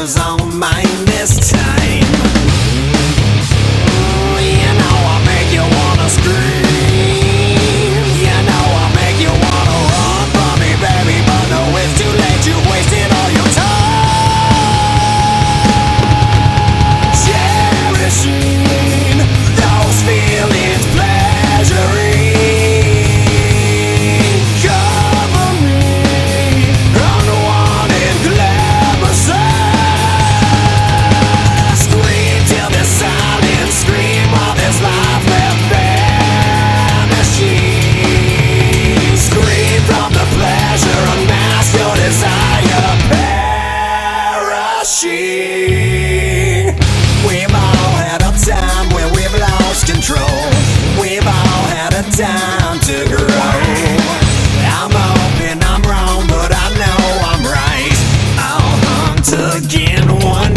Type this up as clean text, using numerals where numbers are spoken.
was on mine this time. You know I make you wanna scream. You know I make you wanna run from me, baby, but no, it's too late. You wasted all your time cherishing those feelings, pleasuring. Cover me, I'm the one in glamour. Scream till there's silence, scream while there's life left vanishing. Scream from the pleasure, unmask your desire, perishing. We've all had a time when we've lost control. We've all had a time to grow. I'm hoping I'm wrong, but I know I'm right. I'll hunt again one